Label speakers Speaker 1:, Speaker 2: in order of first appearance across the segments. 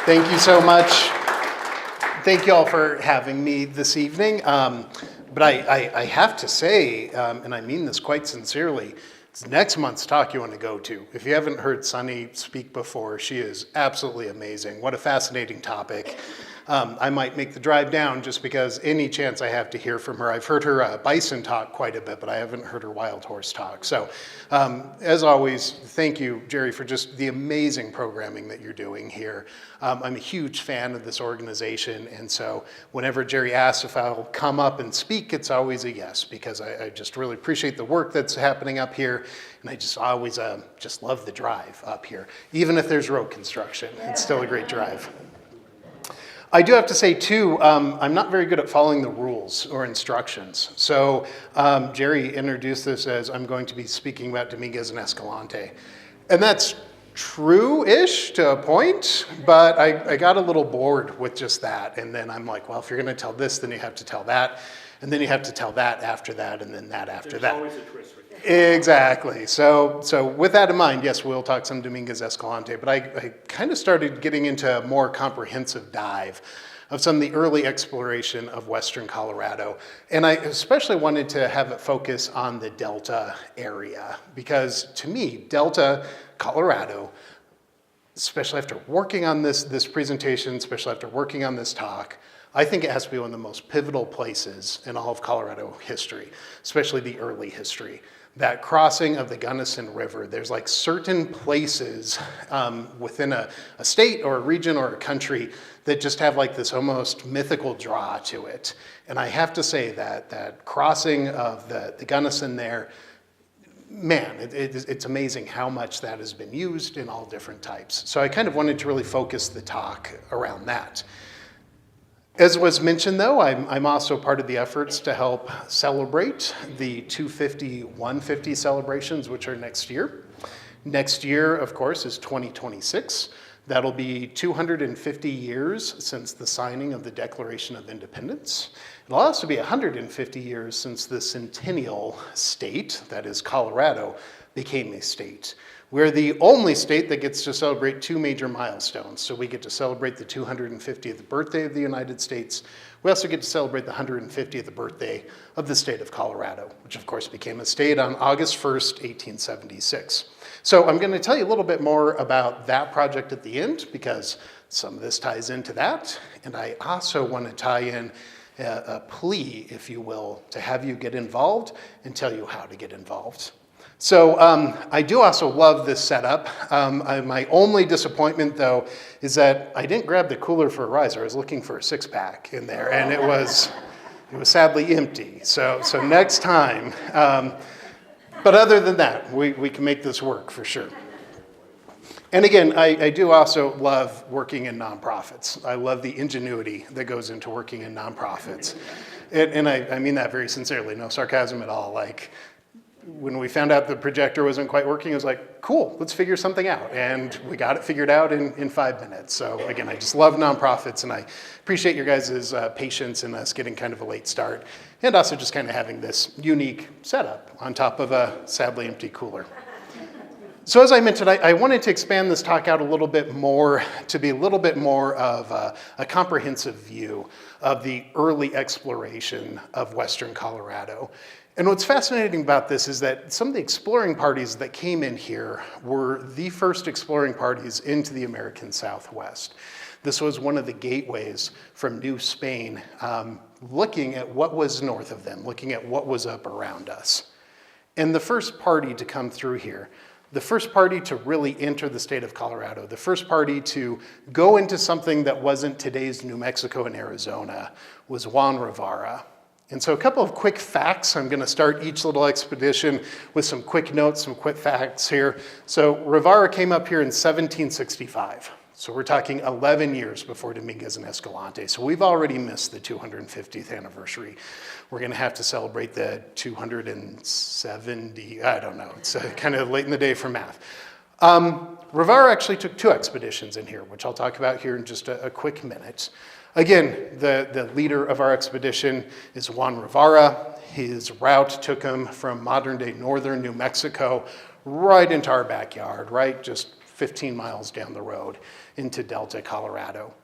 Speaker 1: Thank you so much. Thank you all for having me this evening. But I have to say, and I mean this quite sincerely, it's next month's talk you want to go to. If you haven't heard Sunny speak before, she is absolutely amazing. What a fascinating topic. I might make the drive down just because any chance I have to hear from her. I've heard her bison talk quite a bit, but I haven't heard her wild horse talk. So as always, thank you, Jerry, for just the amazing programming that you're doing here. I'm a huge fan of this organization, and so whenever Jerry asks if I'll come up and speak, it's always a yes, because I just really appreciate the work that's happening up here, and I just always just love the drive up here. Even if there's road construction, it's still a great drive. I do have to say, too, I'm not very good at following the rules or instructions. So Jerry introduced this as I'm going to be speaking about Dominguez and Escalante. And that's true-ish to a point, but I got a little bored with just that. And then I'm like, well, if you're going to tell this, then you have to tell that. And then you have to tell that after that, and then that after that.
Speaker 2: There's always a twist with that.
Speaker 1: Exactly. So with that in mind, yes, we'll talk some Dominguez Escalante, but I kind of started getting into a more comprehensive dive of some of the early exploration of Western Colorado. And I especially wanted to have it focus on the Delta area, because to me, Delta, Colorado, especially after working on this presentation, especially after working on this talk, I think it has to be one of the most pivotal places in all of Colorado history, especially the early history. That crossing of the Gunnison River, there's like certain places within a state or a region or a country that just have like this almost mythical draw to it. And I have to say that crossing of the Gunnison there, man, it's amazing how much that has been used in all different types. So I kind of wanted to really focus the talk around that. As was mentioned, though, I'm also part of the efforts to help celebrate the 250-150 celebrations, which are next year. Next year, of course, is 2026. That'll be 250 years since the signing of the Declaration of Independence. It'll also be 150 years since the centennial state, that is Colorado, became a state. We're the only state that gets to celebrate two major milestones. So we get to celebrate the 250th birthday of the United States. We also get to celebrate the 150th birthday of the state of Colorado, which of course became a state on August 1st, 1876. So I'm going to tell you a little bit more about that project at the end, because some of this ties into that. And I also want to tie in a plea, if you will, to have you get involved and tell you how to get involved. So I do also love this setup. My only disappointment, though, is that I didn't grab the cooler for a riser. I was looking for a six-pack in there, and it was sadly empty. So next time. But other than that, we can make this work for sure. And again, I do also love working in nonprofits. I love the ingenuity that goes into working in nonprofits. And I mean that very sincerely, no sarcasm at all. Like, when we found out the projector wasn't quite working, it was like, cool, let's figure something out. And we got it figured out in 5 minutes. So again, I just love nonprofits, and I appreciate your guys' patience in us getting kind of a late start, and also just kind of having this unique setup on top of a sadly empty cooler. So as I mentioned, I wanted to expand this talk out a little bit more to be a little bit more of a comprehensive view of the early exploration of Western Colorado. And what's fascinating about this is that some of the exploring parties that came in here were the first exploring parties into the American Southwest. This was one of the gateways from New Spain, looking at what was north of them, looking at what was up around us. And the first party to come through here, the first party to really enter the state of Colorado, the first party to go into something that wasn't today's New Mexico and Arizona, was Juan Rivera. And so a couple of quick facts. I'm going to start each little expedition with some quick notes, some quick facts here. So Rivera came up here in 1765. So we're talking 11 years before Dominguez and Escalante. So we've already missed the 250th anniversary. We're going to have to celebrate the 270, I don't know. It's kind of late in the day for math. Rivera actually took two expeditions in here, which I'll talk about here in just a quick minute. Again, the leader of our expedition is Juan Rivera. His route took him from modern-day northern New Mexico right into our backyard, right? Just 15 miles down the road into Delta, Colorado.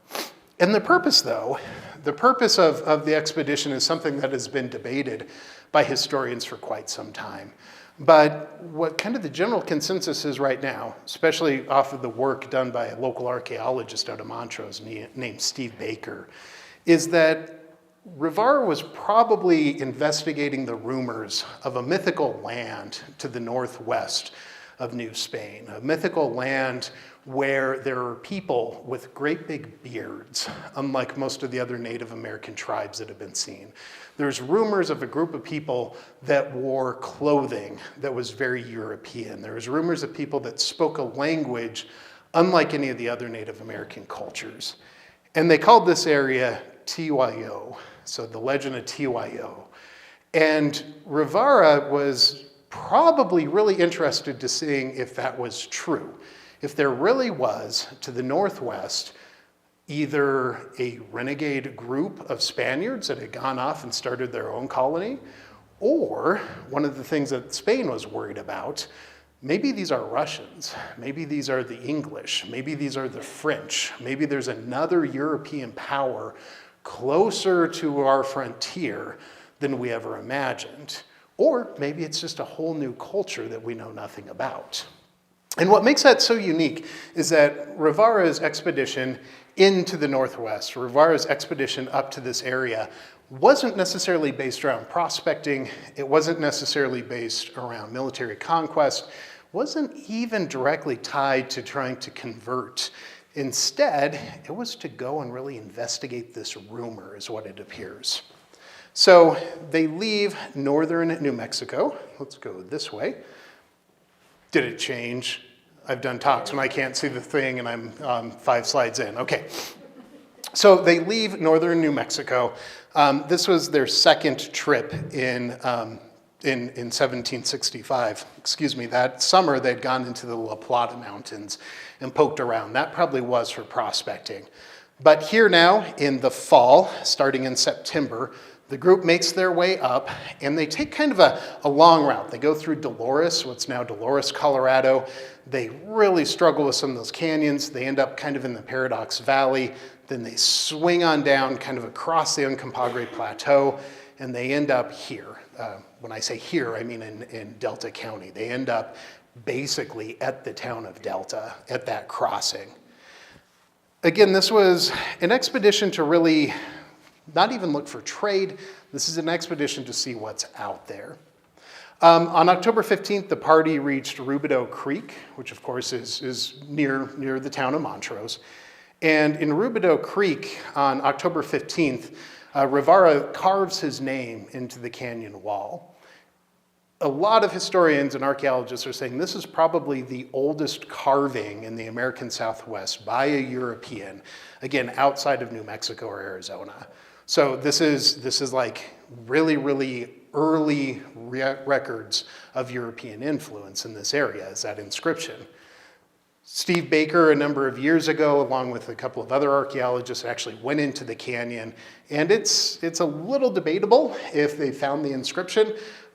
Speaker 1: And the purpose, though, the purpose of the expedition is something that has been debated by historians for quite some time. But what kind of the general consensus is right now, especially off of the work done by a local archaeologist out of Montrose named Steve Baker, is that Rivera was probably investigating the rumors of a mythical land to the northwest of New Spain, a mythical land where there are people with great big beards, unlike most of the other Native American tribes that have been seen. There's rumors of a group of people that wore clothing that was very European. There's rumors of people that spoke a language unlike any of the other Native American cultures. And they called this area Tiwayo, so the legend of Tiwayo. And Rivera was probably really interested to seeing if that was true. If there really was, to the northwest, either a renegade group of Spaniards that had gone off and started their own colony, or one of the things that Spain was worried about, maybe these are Russians, maybe these are the English, maybe these are the French, maybe there's another European power closer to our frontier than we ever imagined. Or maybe it's just a whole new culture that we know nothing about. And what makes that so unique is that Rivera's expedition into the Northwest, Rivera's expedition up to this area, wasn't necessarily based around prospecting. It wasn't necessarily based around military conquest, wasn't even directly tied to trying to convert. Instead, it was to go and really investigate this rumor, is what it appears. So they leave northern New Mexico. Let's go this way. Did it change? I've done talks when I can't see the thing and I'm 5 slides in. Okay. So they leave northern New Mexico. This was their second trip in 1765. Excuse me, that summer they'd gone into the La Plata Mountains and poked around. That probably was for prospecting. But here now in the fall, starting in September, the group makes their way up and they take kind of a long route. They go through Dolores, what's now Dolores, Colorado. They really struggle with some of those canyons. They end up kind of in the Paradox Valley. Then they swing on down kind of across the Uncompahgre Plateau and they end up here. When I say here, I mean in Delta County. They end up basically at the town of Delta, at that crossing. Again, this was an expedition to really not even look for trade. This is an expedition to see what's out there. On October 15th, the party reached Rubidoux Creek, which of course is near the town of Montrose. And in Rubidoux Creek on October 15th, Rivera carves his name into the canyon wall. A lot of historians and archaeologists are saying this is probably the oldest carving in the American Southwest by a European, again, outside of New Mexico or Arizona. So this is like really, really early records of European influence in this area, is that inscription. Steve Baker, a number of years ago, along with a couple of other archaeologists, actually went into the canyon, and it's a little debatable if they found the inscription,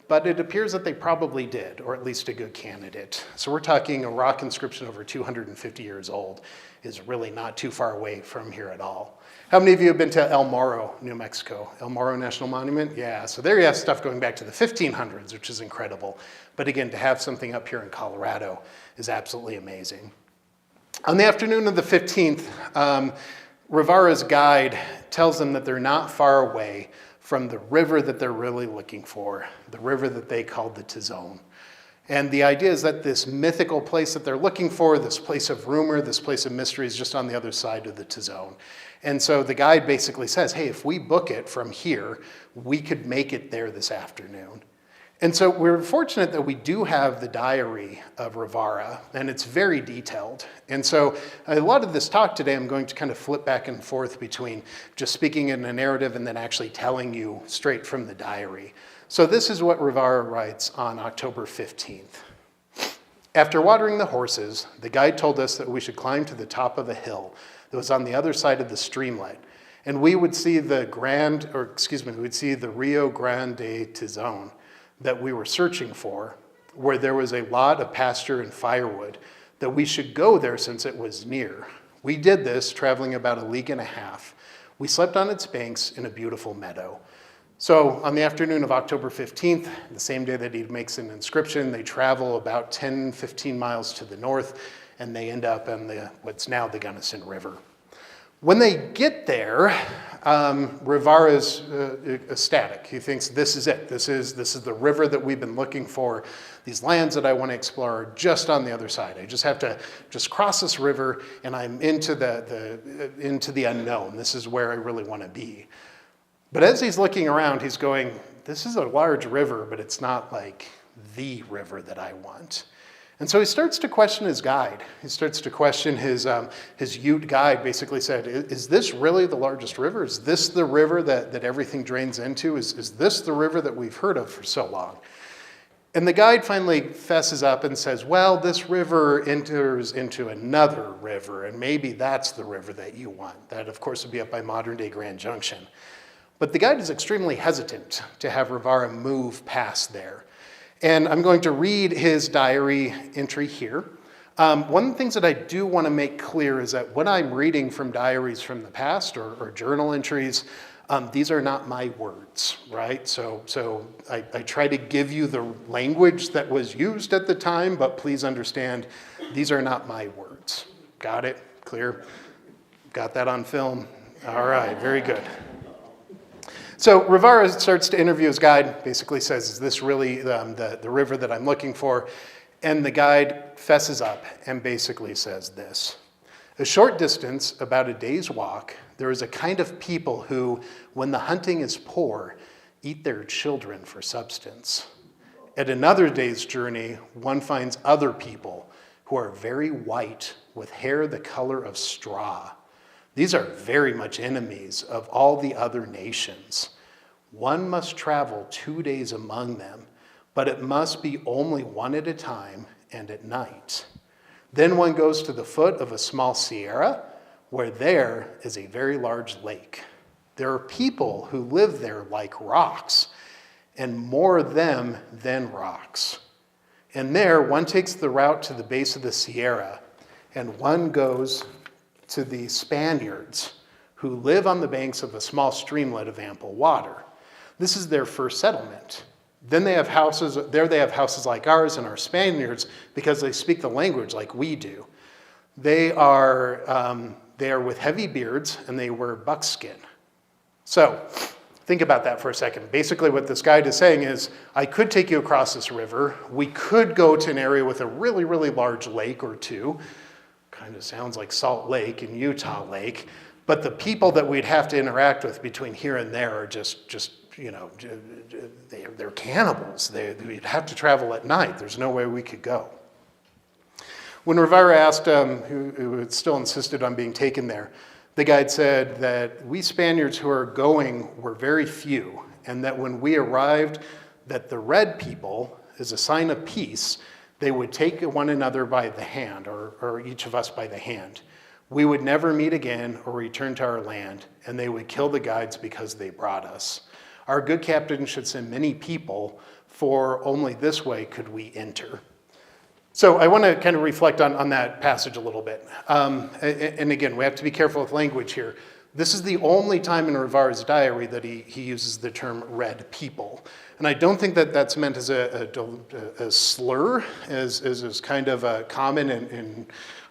Speaker 1: but it appears that they probably did, or at least a good candidate. So we're talking a rock inscription over 250 years old is really not too far away from here at all. How many of you have been to El Morro, New Mexico? El Morro National Monument? Yeah, so there you have stuff going back to the 1500s, which is incredible. But again, to have something up here in Colorado is absolutely amazing. On the afternoon of the 15th, Rivera's guide tells them that they're not far away from the river that they're really looking for, the river that they called the Tizon. And the idea is that this mythical place that they're looking for, this place of rumor, this place of mystery is just on the other side of the Tizon. And so the guide basically says, hey, if we book it from here, we could make it there this afternoon. And so we're fortunate that we do have the diary of Rivera, and it's very detailed. And so a lot of this talk today, I'm going to kind of flip back and forth between just speaking in a narrative and then actually telling you straight from the diary. So this is what Rivera writes on October 15th. After watering the horses, the guide told us that we should climb to the top of a hill that was on the other side of the streamlet, and we would see the Rio Grande de Tizon that we were searching for, where there was a lot of pasture and firewood that we should go there since it was near. We did this, traveling about 1.5 leagues. We slept on its banks in a beautiful meadow. So on the afternoon of October 15th, the same day that he makes an inscription, they travel about 10, 15 miles to the north, and they end up on what's now the Gunnison River. When they get there, Rivera is ecstatic. He thinks, this is it. This is the river that we've been looking for. These lands that I want to explore are just on the other side. I just have to cross this river, and I'm into the unknown. This is where I really want to be. But as he's looking around, he's going, this is a large river, but it's not like the river that I want. And so he starts to question his guide. He starts to question his Ute guide, basically said, is this really the largest river? Is this the river that everything drains into? Is this the river that we've heard of for so long? And the guide finally fesses up and says, well, this river enters into another river, and maybe that's the river that you want. That, of course, would be up by modern-day Grand Junction. But the guide is extremely hesitant to have Rivera move past there. And I'm going to read his diary entry here. One of the things that I do want to make clear is that when I'm reading from diaries from the past or journal entries, these are not my words, right? So I try to give you the language that was used at the time, but please understand, these are not my words. Got it? Clear? Got that on film? All right, very good. So Rivera starts to interview his guide, basically says, is this really the river that I'm looking for? And the guide fesses up and basically says this. A short distance, about a day's walk, there is a kind of people who, when the hunting is poor, eat their children for substance. At another day's journey, one finds other people who are very white with hair the color of straw. These are very much enemies of all the other nations. One must travel 2 days among them, but it must be only one at a time and at night. Then one goes to the foot of a small sierra, where there is a very large lake. There are people who live there like rocks, and more of them than rocks. And there one takes the route to the base of the sierra, and one goes to the Spaniards, who live on the banks of a small streamlet of ample water. This is their first settlement. Then they have houses like ours and our Spaniards because they speak the language like we do. They are with heavy beards and they wear buckskin. So think about that for a second. Basically what this guide is saying is, I could take you across this river. We could go to an area with a really, really large lake or two. Kind of sounds like Salt Lake and Utah Lake, but the people that we'd have to interact with between here and there are just they're cannibals. We'd have to travel at night. There's no way we could go. When Rivera asked who had still insisted on being taken there, the guide said that we Spaniards who are going were very few, and that when we arrived, that the red people, as a sign of peace, they would take one another by the hand, or each of us by the hand. We would never meet again or return to our land, and they would kill the guides because they brought us. Our good captain should send many people, for only this way could we enter. So I want to kind of reflect on that passage a little bit. And again, we have to be careful with language here. This is the only time in Rivera's diary that he uses the term red people. And I don't think that that's meant as a slur, as is kind of common in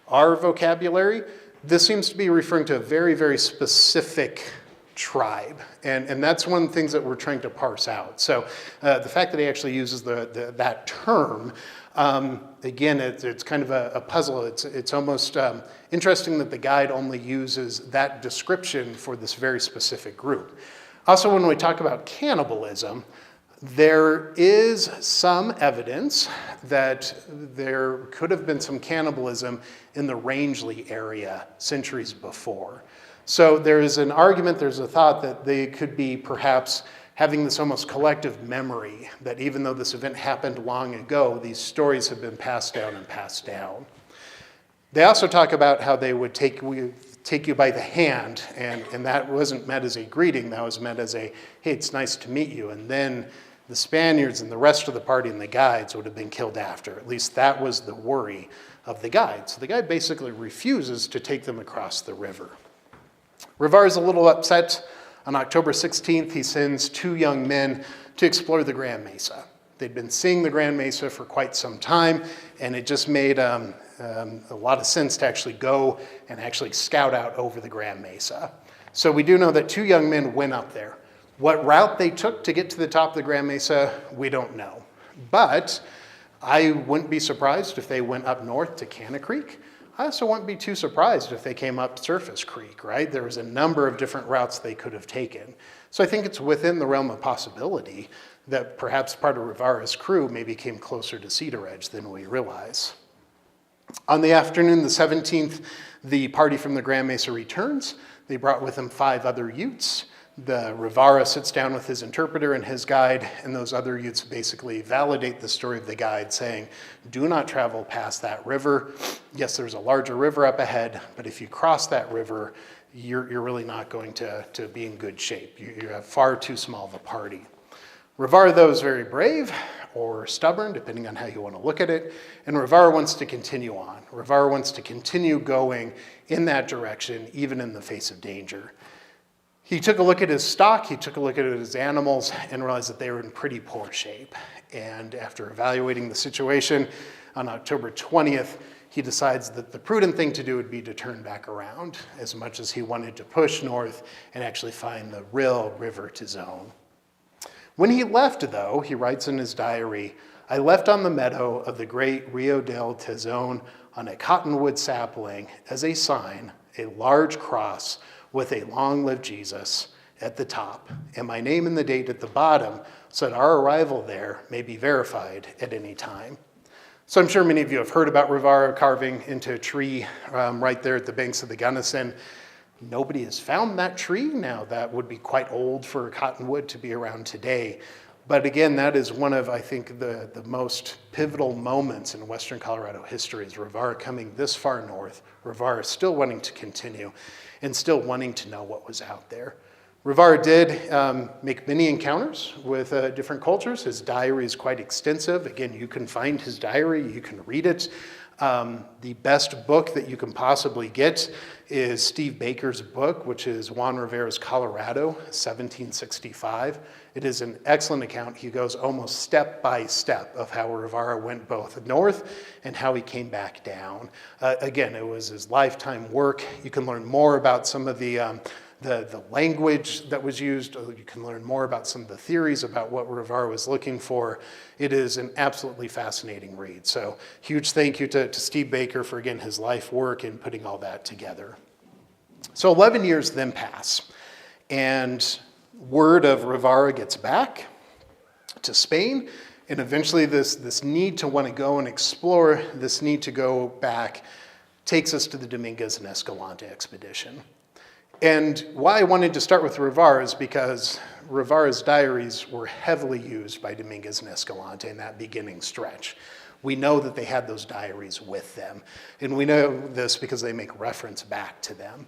Speaker 1: our vocabulary. This seems to be referring to a very, very specific tribe. And that's one of the things that we're trying to parse out. So the fact that he actually uses that term, again, it's kind of a puzzle. It's almost interesting that the guide only uses that description for this very specific group. Also, when we talk about cannibalism, there is some evidence that there could have been some cannibalism in the Rangeley area centuries before. So there's an argument, there's a thought that they could be perhaps having this almost collective memory that even though this event happened long ago, these stories have been passed down and passed down. They also talk about how they would take you by the hand, and that wasn't meant as a greeting, that was meant as a, hey, it's nice to meet you. And then the Spaniards and the rest of the party and the guides would have been killed after. At least that was the worry of the guide. So the guide basically refuses to take them across the river. Rivera is a little upset. On October 16th, he sends 2 young men to explore the Grand Mesa. They'd been seeing the Grand Mesa for quite some time, and it just made a lot of sense to actually go and actually scout out over the Grand Mesa. So we do know that 2 young men went up there. What route they took to get to the top of the Grand Mesa, we don't know. But I wouldn't be surprised if they went up north to Canna Creek. I also wouldn't be too surprised if they came up Surface Creek, right? There was a number of different routes they could have taken. So I think it's within the realm of possibility that perhaps part of Rivera's crew maybe came closer to Cedar Edge than we realize. On the afternoon, the 17th, the party from the Grand Mesa returns. They brought with them 5 other Utes. The Rivera sits down with his interpreter and his guide, and those other Utes basically validate the story of the guide, saying, do not travel past that river. Yes, there's a larger river up ahead, but if you cross that river, you're really not going to be in good shape. You have far too small of a party. Rivera, though, is very brave or stubborn, depending on how you want to look at it, and Rivera wants to continue on. Rivera wants to continue going in that direction, even in the face of danger. He took a look at his stock, he took a look at his animals, and realized that they were in pretty poor shape. And after evaluating the situation, on October 20th, he decides that the prudent thing to do would be to turn back around, as much as he wanted to push north and actually find the real river to zone. When he left, though, he writes in his diary, I left on the meadow of the great Rio del Tezon on a cottonwood sapling as a sign, a large cross with a long live Jesus at the top, and my name and the date at the bottom, so that our arrival there may be verified at any time. So I'm sure many of you have heard about Rivera carving into a tree right there at the banks of the Gunnison. Nobody has found that tree. Now, that would be quite old for cottonwood to be around today. But again, that is one of, I think, the most pivotal moments in Western Colorado history, is Rivera coming this far north, Rivera still wanting to continue, and still wanting to know what was out there. Rivera did make many encounters with different cultures. His diary is quite extensive. Again, you can find his diary, you can read it. The best book that you can possibly get is Steve Baker's book, which is Juan Rivera's Colorado, 1765. It is an excellent account. He goes almost step by step of how Rivera went both north and how he came back down. Again, it was his lifetime work. You can learn more about some of the language that was used. You can learn more about some of the theories about what Rivera was looking for. It is an absolutely fascinating read. So huge thank you to Steve Baker for, again, his life work in putting all that together. So 11 years then pass, and word of Rivera gets back to Spain, and eventually this need to want to go and explore, this need to go back, takes us to the Dominguez and Escalante expedition. And why I wanted to start with Rivera is because Rivera's diaries were heavily used by Dominguez and Escalante in that beginning stretch. We know that they had those diaries with them, and we know this because they make reference back to them.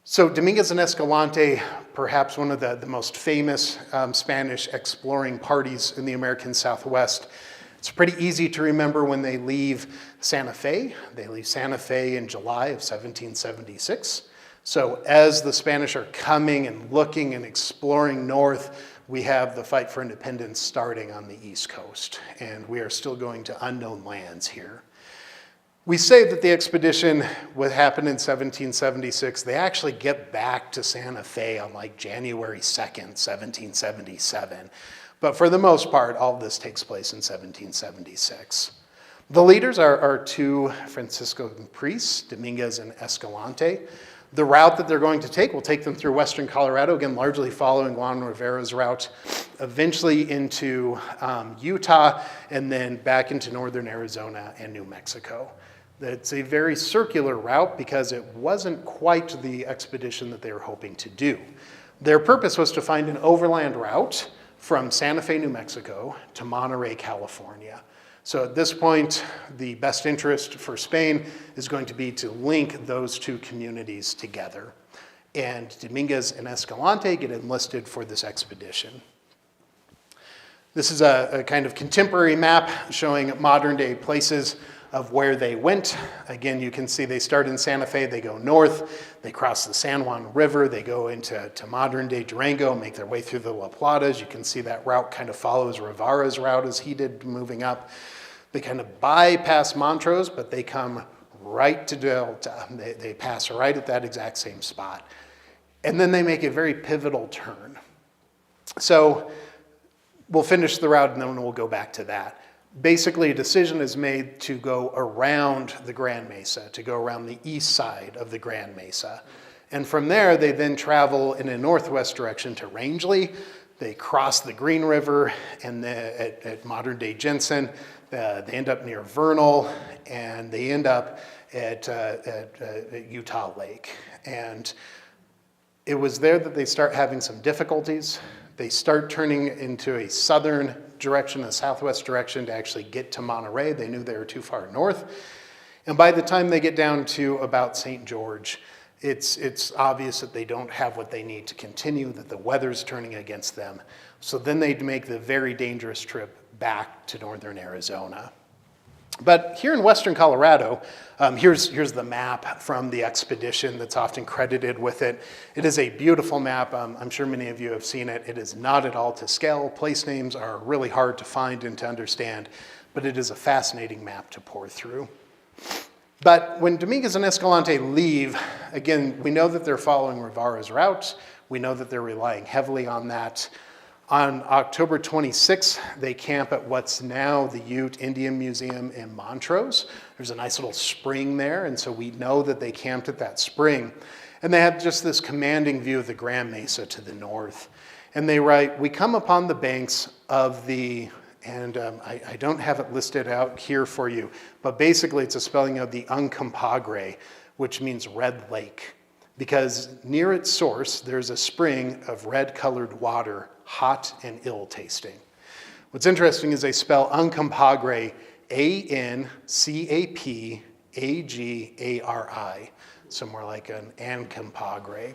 Speaker 1: So Dominguez and Escalante, perhaps one of the most famous Spanish exploring parties in the American Southwest. It's pretty easy to remember when they leave Santa Fe. They leave Santa Fe in July of 1776. So as the Spanish are coming and looking and exploring north, we have the fight for independence starting on the East Coast, and we are still going to unknown lands here. We say that the expedition would happen in 1776. They actually get back to Santa Fe on like January 2nd, 1777. But for the most part, all of this takes place in 1776. The leaders are 2 Franciscan priests, Dominguez and Escalante. The route that they're going to take will take them through western Colorado, again, largely following Juan Rivera's route, eventually into Utah, and then back into northern Arizona and New Mexico. It's a very circular route because it wasn't quite the expedition that they were hoping to do. Their purpose was to find an overland route from Santa Fe, New Mexico to Monterey, California. So at this point, the best interest for Spain is going to be to link those 2 communities together. And Dominguez and Escalante get enlisted for this expedition. This is a kind of contemporary map showing modern day places of where they went. Again, you can see they start in Santa Fe, they go north, they cross the San Juan River, they go into modern-day Durango, make their way through the La Platas. You can see that route kind of follows Rivera's route as he did moving up. They kind of bypass Montrose, but they come right to Delta. They pass right at that exact same spot. And then they make a very pivotal turn. So we'll finish the route and then we'll go back to that. Basically, a decision is made to go around the Grand Mesa, to go around the east side of the Grand Mesa. And from there, they then travel in a northwest direction to Rangeley. They cross the Green River and at modern-day Jensen. They end up near Vernal, and they end up at Utah Lake. And it was there that they start having some difficulties. They start turning into a southern direction, a southwest direction to actually get to Monterey. They knew they were too far north. And by the time they get down to about St. George, it's obvious that they don't have what they need to continue, that the weather's turning against them. So then they'd make the very dangerous trip back to northern Arizona. But here in western Colorado, here's the map from the expedition that's often credited with it. It is a beautiful map. I'm sure many of you have seen it. It is not at all to scale. Place names are really hard to find and to understand, but it is a fascinating map to pore through. But when Dominguez and Escalante leave, again, we know that they're following Rivera's route. We know that they're relying heavily on that. On October 26th, they camp at what's now the Ute Indian Museum in Montrose. There's a nice little spring there, and so we know that they camped at that spring. And they have just this commanding view of the Grand Mesa to the north. And they write, "We come upon the banks of the," and I don't have it listed out here for you, but basically it's a spelling of the Uncompahgre, which means red lake. Because near its source, there's a spring of red-colored water, hot and ill-tasting. What's interesting is they spell Uncompahgre, A-N-C-A-P-A-G-A-R-I, so more like an Ancompahgre.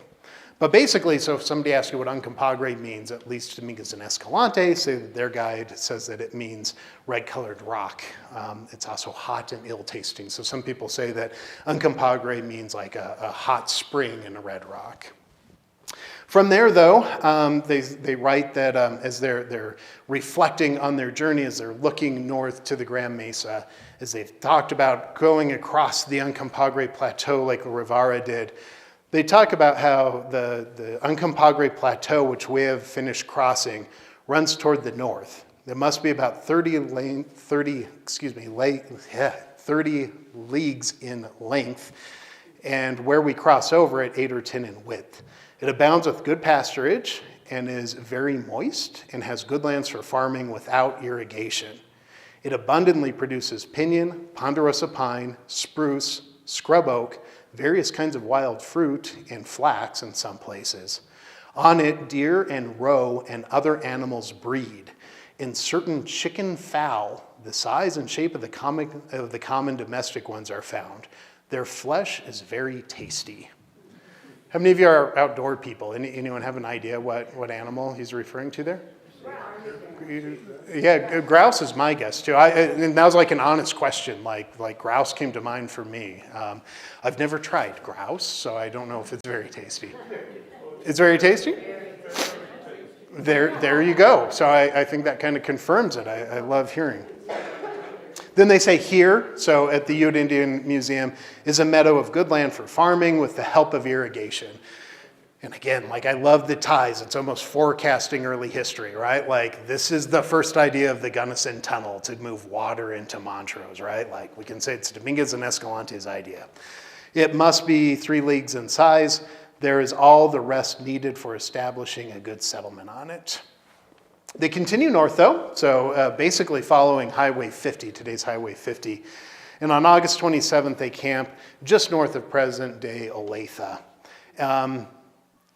Speaker 1: But basically, so if somebody asks you what Uncompahgre means, at least Dominguez and Escalante say that their guide says that it means red-colored rock. It's also hot and ill-tasting. So some people say that Uncompahgre means like a hot spring in a red rock. From there, though, they write that as they're reflecting on their journey, as they're looking north to the Grand Mesa, as they've talked about going across the Uncompahgre Plateau like Rivera did, they talk about how the Uncompahgre Plateau, which we have finished crossing, runs toward the north. It must be about 30 leagues in length, and where we cross over at 8 or 10 in width. It abounds with good pasturage and is very moist and has good lands for farming without irrigation. It abundantly produces pinyon, ponderosa pine, spruce, scrub oak, various kinds of wild fruit, and flax in some places. On it, deer and roe and other animals breed. In certain chicken fowl, the size and shape of the common domestic ones are found. Their flesh is very tasty. How many of you are outdoor people? Anyone have an idea what animal he's referring to there? Yeah, grouse is my guess too. And that was like an honest question. Like grouse came to mind for me. I've never tried grouse, so I don't know if it's very tasty. It's very tasty? There you go. So I think that kind of confirms it. I love hearing. Then they say here, so at the Ute Indian Museum, is a meadow of good land for farming with the help of irrigation. And again, like I love the ties. It's almost forecasting early history, right? Like this is the first idea of the Gunnison Tunnel to move water into Montrose, right? Like we can say it's Dominguez and Escalante's idea. It must be 3 leagues in size. There is all the rest needed for establishing a good settlement on it. They continue north though, so basically following Highway 50, today's Highway 50. And on August 27th, they camp just north of present-day Olathe.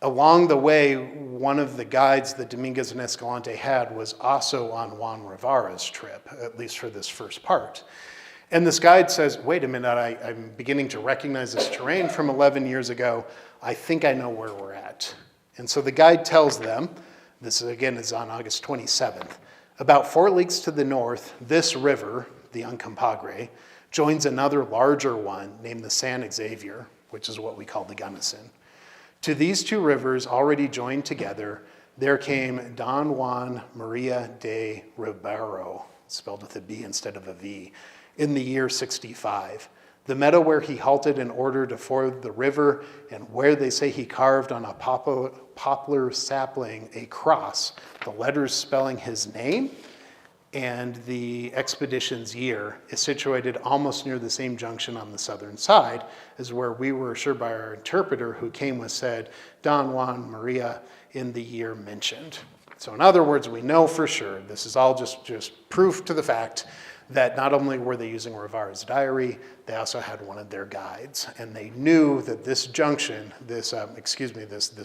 Speaker 1: Along the way, one of the guides that Dominguez and Escalante had was also on Juan Rivera's trip, at least for this first part. And this guide says, wait a minute, I'm beginning to recognize this terrain from 11 years ago. I think I know where we're at. And so the guide tells them, this again is on August 27th, about 4 leagues to the north, this river, the Uncompahgre, joins another larger one named the San Xavier, which is what we call the Gunnison. To these two rivers already joined together, there came Don Juan Maria de Ribeiro, spelled with a B instead of a V, in the year 65. The meadow where he halted in order to ford the river, and where they say he carved on a poplar sapling a cross, the letters spelling his name and the expedition's year, is situated almost near the same junction on the southern side as where we were assured by our interpreter who came with said Don Juan Maria in the year mentioned. So in other words, we know for sure, this is all just proof to the fact that not only were they using Rivera's diary, they also had one of their guides. And they knew that this junction, this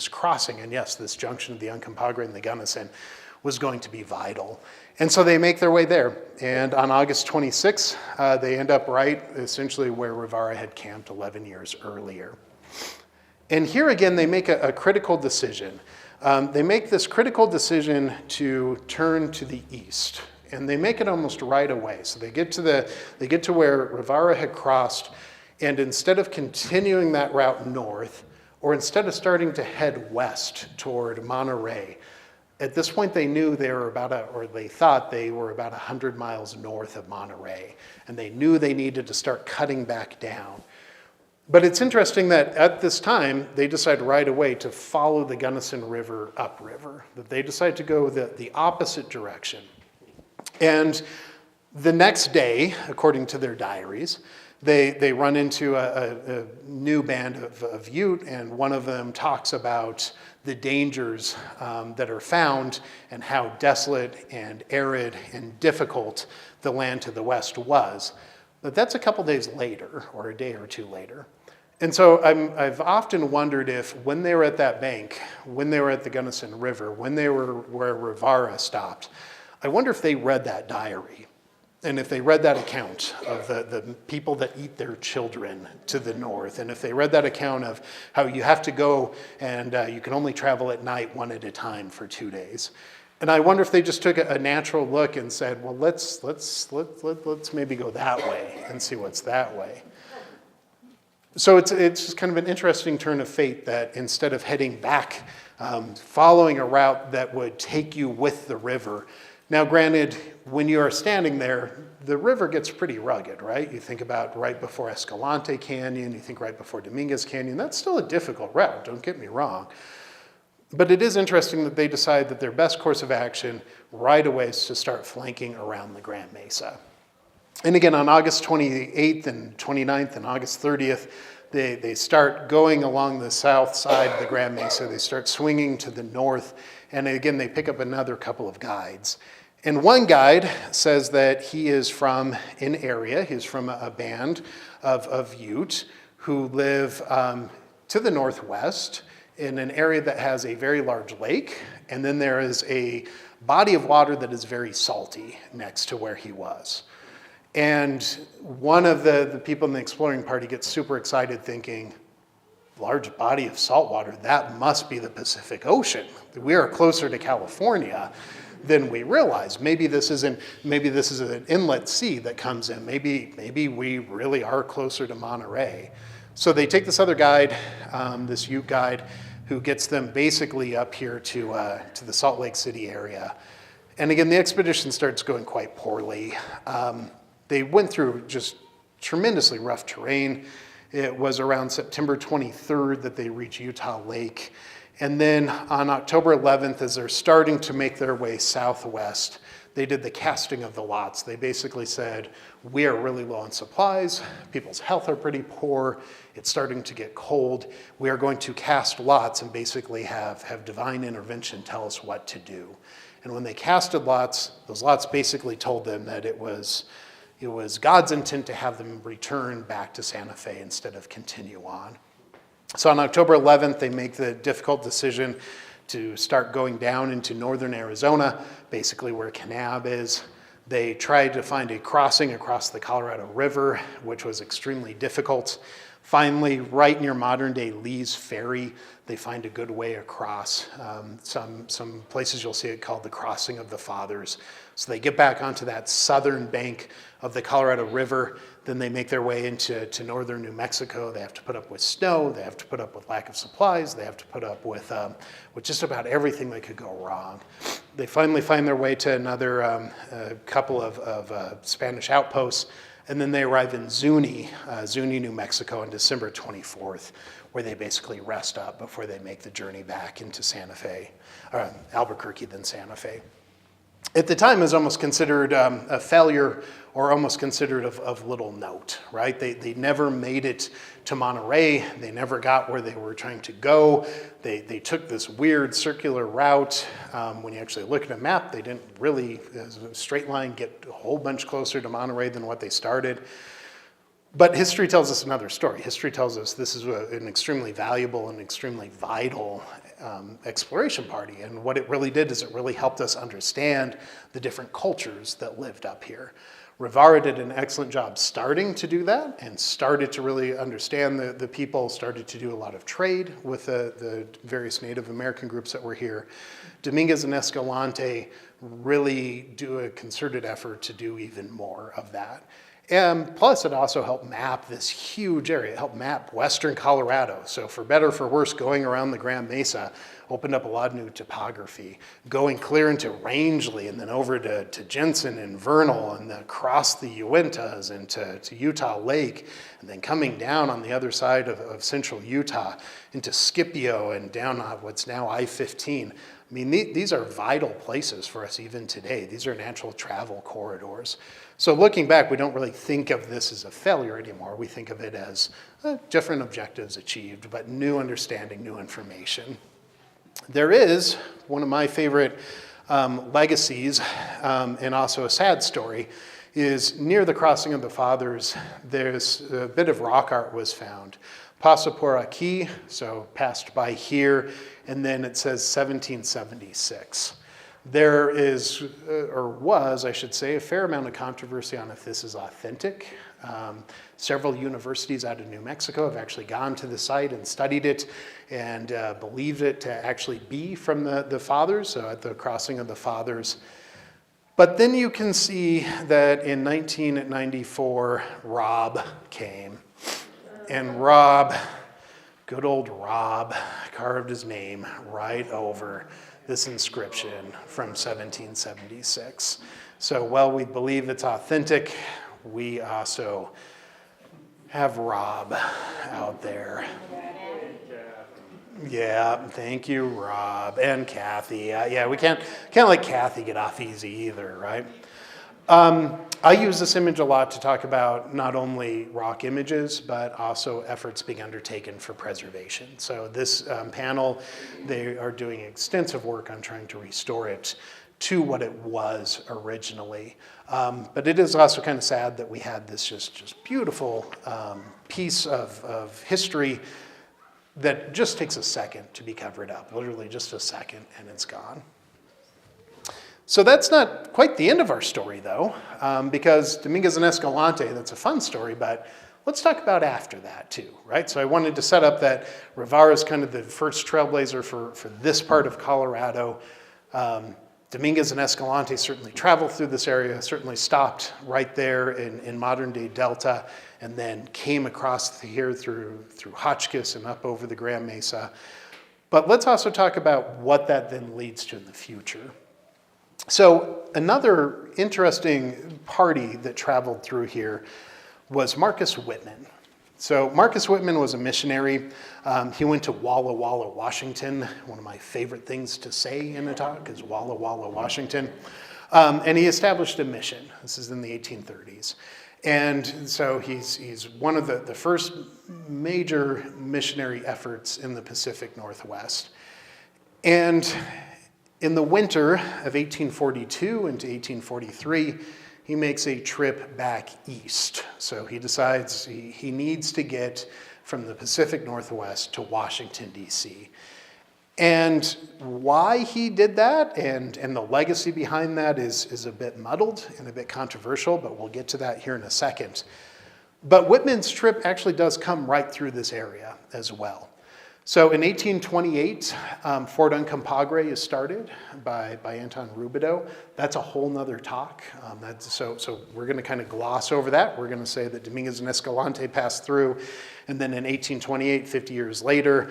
Speaker 1: crossing, and yes, this junction of the Uncompahgre and the Gunnison was going to be vital. And so they make their way there. And on August 26, they end up right essentially where Rivera had camped 11 years earlier. And here again, they make a critical decision. They make this critical decision to turn to the east. And they make it almost right away. So they get to where Rivera had crossed, and instead of continuing that route north, or instead of starting to head west toward Monterey, at this point they knew they were they thought they were about 100 miles north of Monterey, and they knew they needed to start cutting back down. But it's interesting that at this time, they decide right away to follow the Gunnison River upriver, that they decide to go the opposite direction. And the next day, according to their diaries, they run into a new band of Ute, and one of them talks about the dangers that are found and how desolate and arid and difficult the land to the west was. But that's a couple days later, or a day or two later. And so I've often wondered if when they were at that bank, when they were at the Gunnison River, when they were where Rivera stopped, I wonder if they read that diary, and if they read that account of the people that eat their children to the north, and if they read that account of how you have to go and you can only travel at night one at a time for 2 days. And I wonder if they just took a natural look and said, well, let's maybe go that way and see what's that way. So it's just kind of an interesting turn of fate that instead of heading back, following a route that would take you with the river. Now, granted, when you are standing there, the river gets pretty rugged, right? You think about right before Escalante Canyon, you think right before Dominguez Canyon. That's still a difficult route, don't get me wrong. But it is interesting that they decide that their best course of action right away is to start flanking around the Grand Mesa. And again, on August 28th and 29th and August 30th, they start going along the south side of the Grand Mesa. They start swinging to the north. And again, they pick up another couple of guides. And one guide says that he is from an area, he's from a band of Ute who live to the northwest in an area that has a very large lake. And then there is a body of water that is very salty next to where he was. And one of the people in the exploring party gets super excited thinking, large body of salt water, that must be the Pacific Ocean. We are closer to California than we realize. Maybe this is an inlet sea that comes in. Maybe we really are closer to Monterey. So they take this other guide, this Ute guide, who gets them basically up here to the Salt Lake City area. And again, the expedition starts going quite poorly. They went through just tremendously rough terrain. It was around September 23rd that they reached Utah Lake. And then on October 11th, as they're starting to make their way southwest, they did the casting of the lots. They basically said, we are really low on supplies. People's health are pretty poor. It's starting to get cold. We are going to cast lots and basically have divine intervention tell us what to do. And when they casted lots, those lots basically told them that it was God's intent to have them return back to Santa Fe instead of continue on. So on October 11th, they make the difficult decision to start going down into northern Arizona, basically where Kanab is. They tried to find a crossing across the Colorado River, which was extremely difficult. Finally, right near modern-day Lee's Ferry, they find a good way across. Some places you'll see it called the Crossing of the Fathers. So they get back onto that southern bank of the Colorado River, then they make their way into northern New Mexico. They have to put up with snow, they have to put up with lack of supplies, they have to put up with just about everything that could go wrong. They finally find their way to another couple of Spanish outposts, and then they arrive in Zuni, New Mexico on December 24th, where they basically rest up before they make the journey back into Santa Fe, Albuquerque, then Santa Fe. At the time, it was almost considered a failure, or almost considered of little note, right? They never made it to Monterey. They never got where they were trying to go. They took this weird circular route. When you actually look at a map, they didn't really, as a straight line, get a whole bunch closer to Monterey than what they started. But history tells us another story. History tells us this is an extremely valuable and extremely vital exploration party. And what it really did is it really helped us understand the different cultures that lived up here. Rivera did an excellent job starting to do that and started to really understand the people, started to do a lot of trade with the various Native American groups that were here. Dominguez and Escalante really do a concerted effort to do even more of that. And plus, it also helped map this huge area. It helped map western Colorado. So for better or for worse, going around the Grand Mesa opened up a lot of new topography. Going clear into Rangeley and then over to Jensen and Vernal and then across the Uintas and to Utah Lake, and then coming down on the other side of central Utah into Scipio and down on what's now I-15. I mean, these are vital places for us even today. These are natural travel corridors. So looking back, we don't really think of this as a failure anymore. We think of it as different objectives achieved, but new understanding, new information. There is one of my favorite legacies, and also a sad story, is near the Crossing of the Fathers, there's a bit of rock art was found. Paso por aquí, so passed by here, and then it says 1776. There is, or was, I should say, a fair amount of controversy on if this is authentic. Several universities out of New Mexico have actually gone to the site and studied it and believed it to actually be from the Fathers, so at the Crossing of the Fathers. But then you can see that in 1994, Rob came. And Rob, good old Rob, carved his name right over this inscription from 1776. So while we believe it's authentic, we also have Rob out there. Yeah, thank you, Rob, and Kathy. Yeah, we can't let Kathy get off easy either, right? I use this image a lot to talk about not only rock images, but also efforts being undertaken for preservation. So this panel, they are doing extensive work on trying to restore it to what it was originally. But it is also kind of sad that we had this just beautiful piece of history that just takes a second to be covered up, literally just a second, and it's gone. So that's not quite the end of our story, though, because Dominguez and Escalante, that's a fun story, but let's talk about after that, too, right? So I wanted to set up that Rivera is kind of the first trailblazer for this part of Colorado. Dominguez and Escalante certainly traveled through this area, certainly stopped right there in modern-day Delta, and then came across here through Hotchkiss and up over the Grand Mesa. But let's also talk about what that then leads to in the future. So another interesting party that traveled through here was Marcus Whitman. So Marcus Whitman was a missionary. He went to Walla Walla, Washington. One of my favorite things to say in a talk is Walla Walla, Washington. And he established a mission. This is in the 1830s. And so he's one of the first major missionary efforts in the Pacific Northwest. And in the winter of 1842 into 1843, he makes a trip back east. So he decides he needs to get from the Pacific Northwest to Washington, D.C. And why he did that and the legacy behind that is a bit muddled and a bit controversial, but we'll get to that here in a second. But Whitman's trip actually does come right through this area as well. So in 1828, Fort Uncompahgre is started by Anton Roubideau. That's a whole nother talk. So we're going to kind of gloss over that. We're going to say that Dominguez and Escalante passed through, and then in 1828, 50 years later,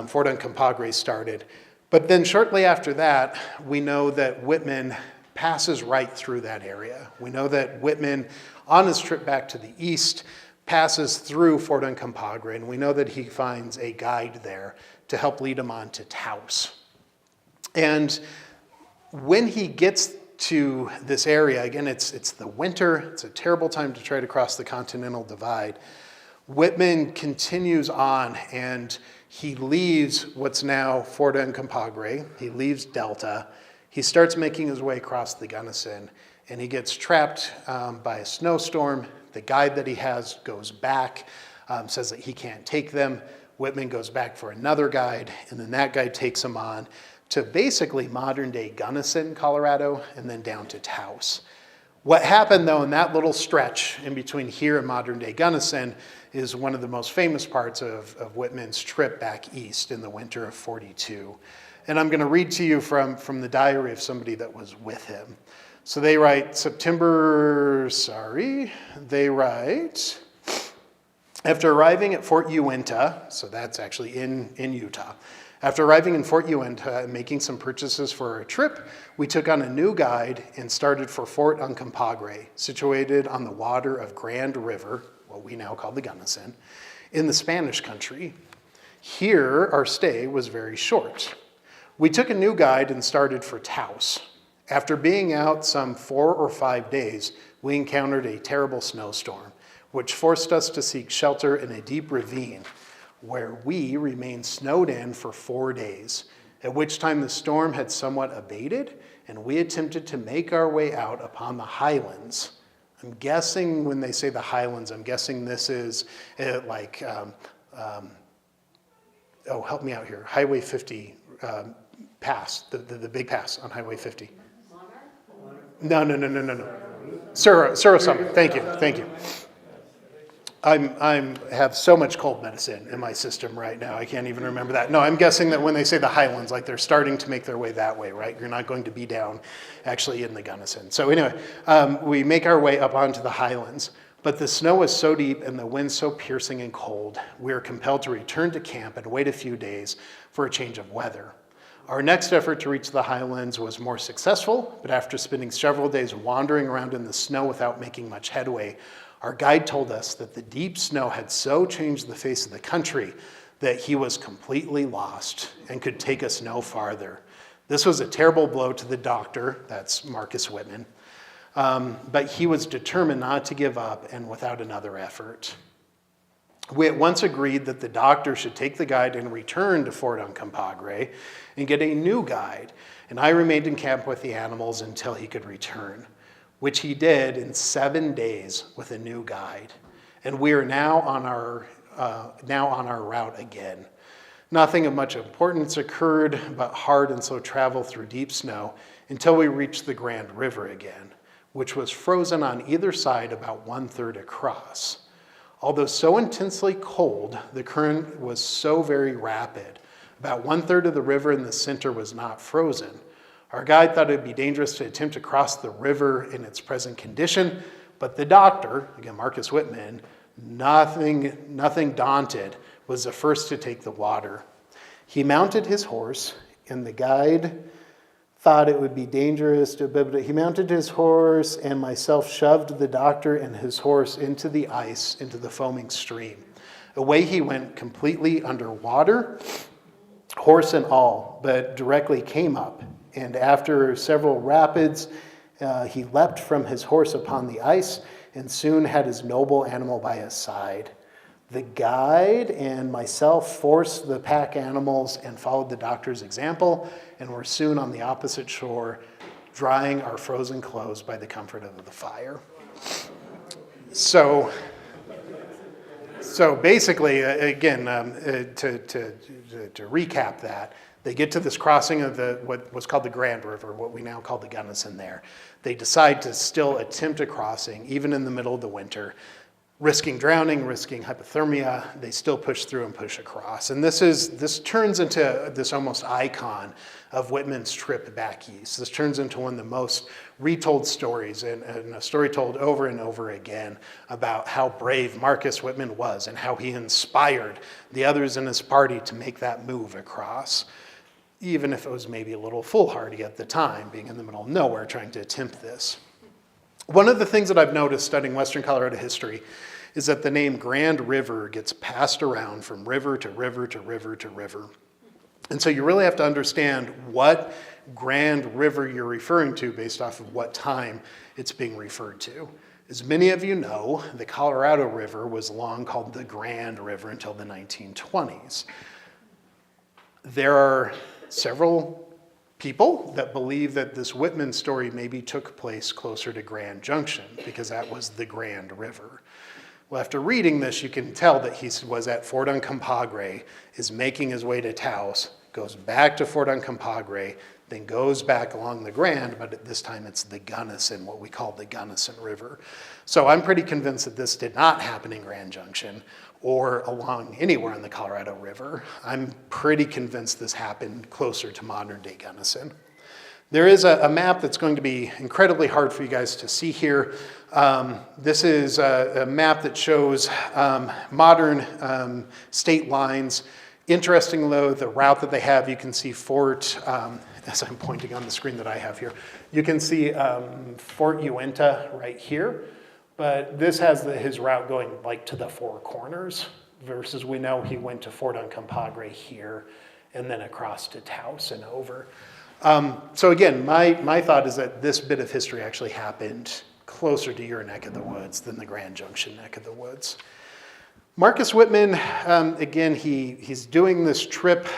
Speaker 1: Fort Uncompahgre started. But then shortly after that, we know that Whitman passes right through that area. We know that Whitman, on his trip back to the east, passes through Fort Uncompahgre, and we know that he finds a guide there to help lead him on to Taos. And when he gets to this area, again, it's the winter, it's a terrible time to try to cross the Continental Divide. Whitman continues on, and he leaves what's now Fort Uncompahgre, he leaves Delta, he starts making his way across the Gunnison, and he gets trapped by a snowstorm. The guide that he has goes back, says that he can't take them. Whitman goes back for another guide, and then that guide takes him on to basically modern-day Gunnison, Colorado, and then down to Taos. What happened, though, in that little stretch in between here and modern-day Gunnison is one of the most famous parts of Whitman's trip back east in the winter of '42. And I'm going to read to you from the diary of somebody that was with him. So they write, they write, after arriving at Fort Uinta, so that's actually in Utah, after arriving in Fort Uinta and making some purchases for our trip, we took on a new guide and started for Fort Uncompahgre, situated on the water of Grand River, what we now call the Gunnison, in the Spanish country. Here, our stay was very short. We took a new guide and started for Taos. After being out some 4 or 5 days, we encountered a terrible snowstorm, which forced us to seek shelter in a deep ravine, where we remained snowed in for 4 days, at which time the storm had somewhat abated, and we attempted to make our way out upon the highlands. I'm guessing when they say the highlands, I'm guessing this is help me out here, Highway 50 pass, the big pass on Highway 50. No. Suro Summit. Thank you. I have so much cold medicine in my system right now. I can't even remember that. No, I'm guessing that when they say the highlands, like they're starting to make their way that way, right? You're not going to be down actually in the Gunnison. So anyway, we make our way up onto the highlands, but the snow is so deep and the wind so piercing and cold, we are compelled to return to camp and wait a few days for a change of weather. Our next effort to reach the highlands was more successful, but after spending several days wandering around in the snow without making much headway, our guide told us that the deep snow had so changed the face of the country that he was completely lost and could take us no farther. This was a terrible blow to the doctor, that's Marcus Whitman, but he was determined not to give up and without another effort. We at once agreed that the doctor should take the guide and return to Fort Uncompahgre and get a new guide, and I remained in camp with the animals until he could return, which he did in 7 days with a new guide. And we are now on our route again. Nothing of much importance occurred, but hard and slow travel through deep snow until we reached the Grand River again, which was frozen on either side about 1/3 across. Although so intensely cold, the current was so very rapid. About 1/3 of the river in the center was not frozen. Our guide thought it would be dangerous to attempt to cross the river in its present condition, but the doctor, again Marcus Whitman, nothing daunted, was the first to take the water. He mounted his horse, and the guide thought it would be dangerous he mounted his horse, and myself shoved the doctor and his horse into the ice, into the foaming stream. Away he went completely underwater, horse and all, but directly came up. And after several rapids, he leapt from his horse upon the ice and soon had his noble animal by his side. The guide and myself forced the pack animals and followed the doctor's example, and were soon on the opposite shore, drying our frozen clothes by the comfort of the fire. So basically, again, to recap that, they get to this crossing of what was called the Grand River, what we now call the Gunnison there. They decide to still attempt a crossing, even in the middle of the winter. risking drowning, risking hypothermia, they still push through and push across. And this turns into this almost icon of Whitman's trip back east. This turns into one of the most retold stories, and a story told over and over again about how brave Marcus Whitman was and how he inspired the others in his party to make that move across, even if it was maybe a little foolhardy at the time, being in the middle of nowhere trying to attempt this. One of the things that I've noticed studying Western Colorado history is that the name Grand River gets passed around from river to river to river to river. And so you really have to understand what Grand River you're referring to based off of what time it's being referred to. As many of you know, the Colorado River was long called the Grand River until the 1920s. There are several people that believe that this Whitman story maybe took place closer to Grand Junction because that was the Grand River. Well, after reading this, you can tell that he was at Fort Uncompahgre, is making his way to Taos, goes back to Fort Uncompahgre, then goes back along the Grand, but at this time it's the Gunnison, what we call the Gunnison River. So I'm pretty convinced that this did not happen in Grand Junction or along anywhere on the Colorado River. I'm pretty convinced this happened closer to modern day Gunnison. There is a map that's going to be incredibly hard for you guys to see here. This is a map that shows modern state lines. Interesting though, the route that they have, you can see Fort, as I'm pointing on the screen that I have here, you can see Fort Uinta right here. But this has his route going like to the Four Corners versus we know he went to Fort Uncompahgre here and then across to Taos and over. So again, my thought is that this bit of history actually happened closer to your neck of the woods than the Grand Junction neck of the woods. Marcus Whitman, again, he's doing this trip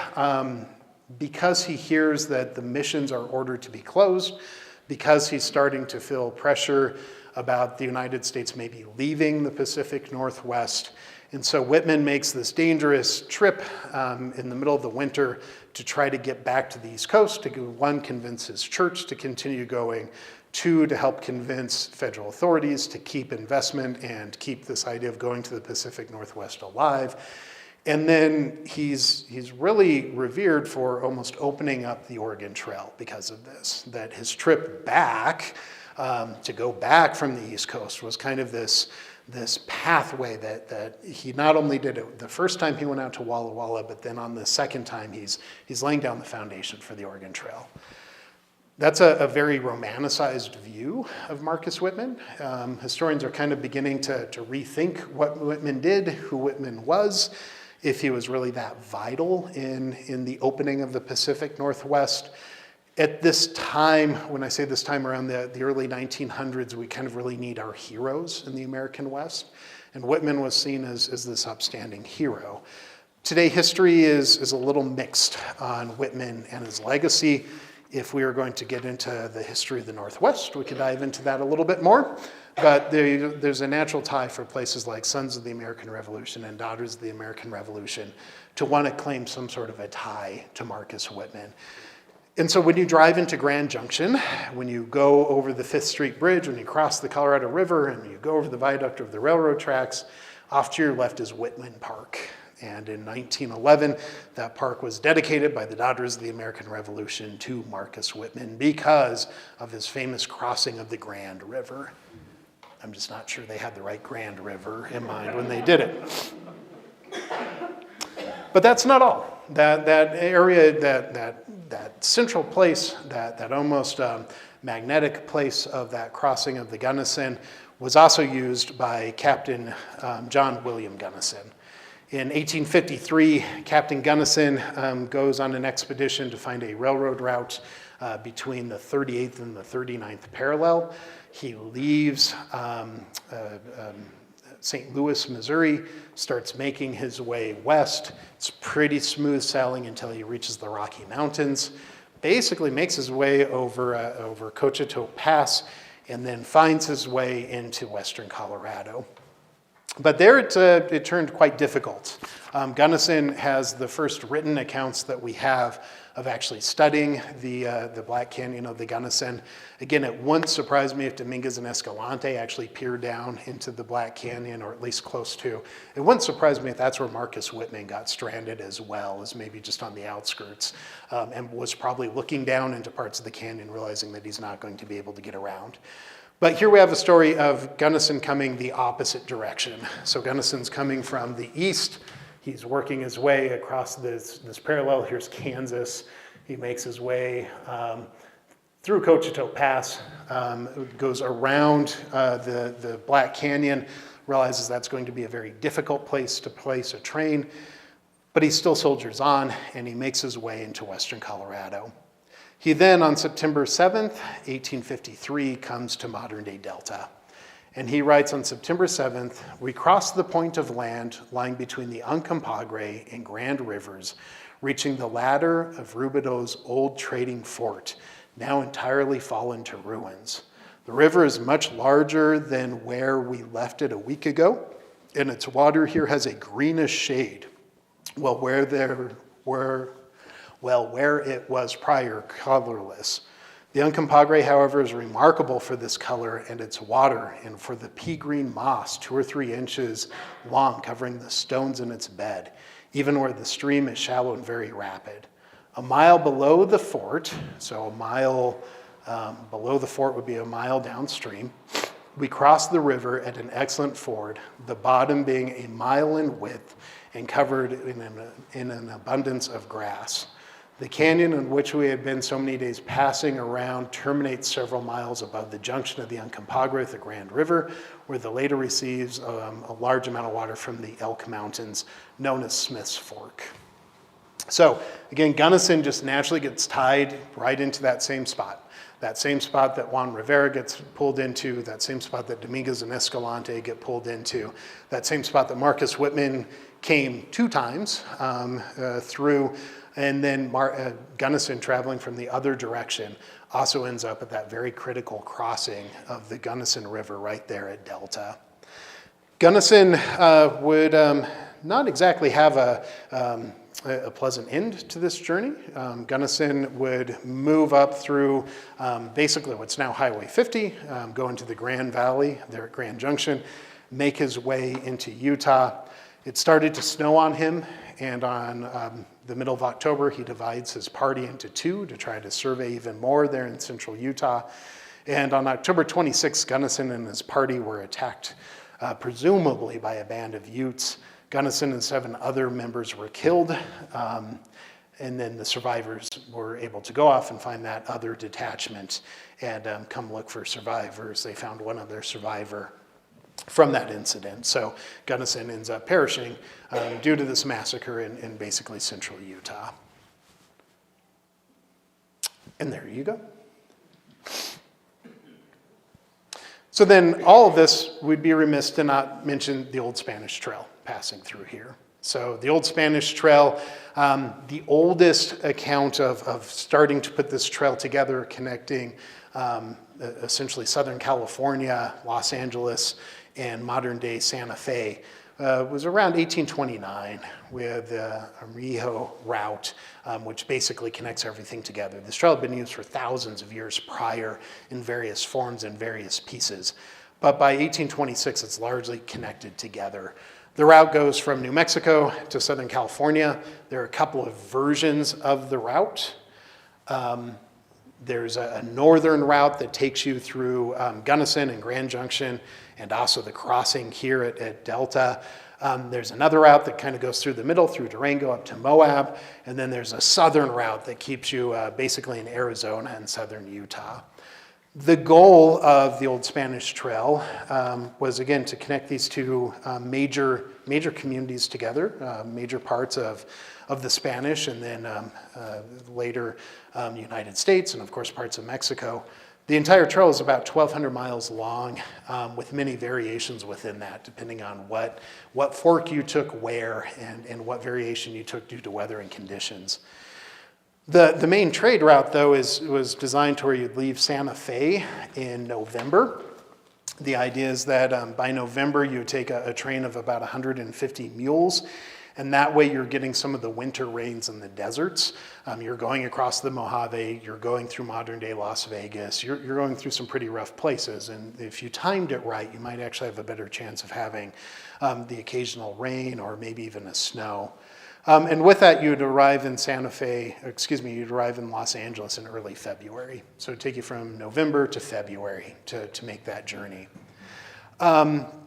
Speaker 1: because he hears that the missions are ordered to be closed, because he's starting to feel pressure about the United States maybe leaving the Pacific Northwest. And so Whitman makes this dangerous trip in the middle of the winter to try to get back to the East Coast, to one, convince his church to continue going, two, to help convince federal authorities to keep investment and keep this idea of going to the Pacific Northwest alive. And then he's really revered for almost opening up the Oregon Trail because of this, that his trip back, to go back from the East Coast was kind of this pathway that he not only did it the first time he went out to Walla Walla, but then on the second time he's laying down the foundation for the Oregon Trail. That's a very romanticized view of Marcus Whitman. Historians are kind of beginning to rethink what Whitman did, who Whitman was, if he was really that vital in the opening of the Pacific Northwest. At this time, when I say this time around the early 1900s, we kind of really need our heroes in the American West. And Whitman was seen as this upstanding hero. Today, history is a little mixed on Whitman and his legacy. If we are going to get into the history of the Northwest, we could dive into that a little bit more. But there's a natural tie for places like Sons of the American Revolution and Daughters of the American Revolution to want to claim some sort of a tie to Marcus Whitman. And so when you drive into Grand Junction, when you go over the 5th Street Bridge, when you cross the Colorado River, and you go over the viaduct of the railroad tracks, off to your left is Whitman Park. And in 1911, that park was dedicated by the Daughters of the American Revolution to Marcus Whitman because of his famous crossing of the Grand River. I'm just not sure they had the right Grand River in mind when they did it. But that's not all. That area, that central place, that almost magnetic place of that crossing of the Gunnison was also used by Captain John William Gunnison. In 1853, Captain Gunnison goes on an expedition to find a railroad route between the 38th and the 39th parallel. He leaves St. Louis, Missouri, starts making his way west. It's pretty smooth sailing until he reaches the Rocky Mountains. Basically makes his way over Cochito Pass and then finds his way into western Colorado. But there it turned quite difficult. Gunnison has the first written accounts that we have of actually studying the Black Canyon of the Gunnison. Again, it wouldn't surprise me if Dominguez and Escalante actually peered down into the Black Canyon, or at least close to. It wouldn't surprise me if that's where Marcus Whitman got stranded as well, as maybe just on the outskirts, and was probably looking down into parts of the canyon, realizing that he's not going to be able to get around. But here we have a story of Gunnison coming the opposite direction. So Gunnison's coming from the east. He's working his way across this parallel. Here's Kansas. He makes his way through Cochito Pass, goes around the Black Canyon, realizes that's going to be a very difficult place to place a train, but he still soldiers on, and he makes his way into western Colorado. He then, on September 7th, 1853, comes to modern-day Delta. And he writes on September 7th, "We crossed the point of land lying between the Uncompahgre and Grand Rivers, reaching the latter of Rubidoux' old trading fort, now entirely fallen to ruins. The river is much larger than where we left it a week ago, and its water here has a greenish shade, where it was prior, colorless. The Uncompahgre, however, is remarkable for this color and its water, and for the pea-green moss 2 or 3 inches long covering the stones in its bed, even where the stream is shallow and very rapid. A mile below the fort," so a mile below the fort would be a mile downstream, "we crossed the river at an excellent ford, the bottom being a mile in width and covered in an abundance of grass. The canyon in which we had been so many days passing around terminates several miles above the junction of the Uncompahgre with the Grand River, where the latter receives a large amount of water from the Elk Mountains, known as Smith's Fork." So again, Gunnison just naturally gets tied right into that same spot that Juan Rivera gets pulled into, that same spot that Dominguez and Escalante get pulled into, that same spot that Marcus Whitman came 2 times through. And then Gunnison, traveling from the other direction, also ends up at that very critical crossing of the Gunnison River right there at Delta. Gunnison would not exactly have a pleasant end to this journey. Gunnison would move up through basically what's now Highway 50, go into the Grand Valley there at Grand Junction, make his way into Utah. It started to snow on him, and on the middle of October, he divides his party into 2 to try to survey even more there in central Utah. And on October 26th, Gunnison and his party were attacked, presumably by a band of Utes. Gunnison and 7 other members were killed, and then the survivors were able to go off and find that other detachment and come look for survivors. They found one other survivor from that incident. So Gunnison ends up perishing due to this massacre in basically central Utah. And there you go. So then all of this, we'd be remiss to not mention the Old Spanish Trail passing through here. So the Old Spanish Trail, the oldest account of starting to put this trail together, connecting essentially Southern California, Los Angeles, and modern-day Santa Fe, was around 1829 with the Armijo route, which basically connects everything together. This trail had been used for thousands of years prior in various forms and various pieces. But by 1826, it's largely connected together. The route goes from New Mexico to Southern California. There are a couple of versions of the route. There's a northern route that takes you through Gunnison and Grand Junction, and also the crossing here at Delta. There's another route that kind of goes through the middle, through Durango up to Moab, and then there's a southern route that keeps you basically in Arizona and southern Utah. The goal of the Old Spanish Trail was, again, to connect these 2 major communities together, major parts of the Spanish, and then later United States, and of course parts of Mexico. The entire trail is about 1,200 miles long, with many variations within that, depending on what fork you took where and what variation you took due to weather and conditions. The main trade route, though, was designed to where you'd leave Santa Fe in November. The idea is that by November, you would take a train of about 150 mules, And that way you're getting some of the winter rains in the deserts. You're going across the Mojave, you're going through modern day Las Vegas, you're going through some pretty rough places. And if you timed it right, you might actually have a better chance of having the occasional rain or maybe even a snow. And with that, you'd arrive in you'd arrive in Los Angeles in early February. So it'd take you from November to February to make that journey.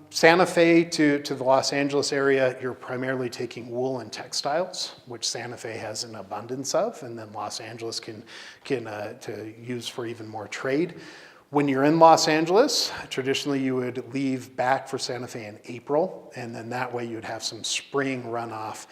Speaker 1: Santa Fe to the Los Angeles area, you're primarily taking wool and textiles, which Santa Fe has an abundance of, and then Los Angeles can to use for even more trade. When you're in Los Angeles, traditionally you would leave back for Santa Fe in April, and then that way you'd have some spring runoff,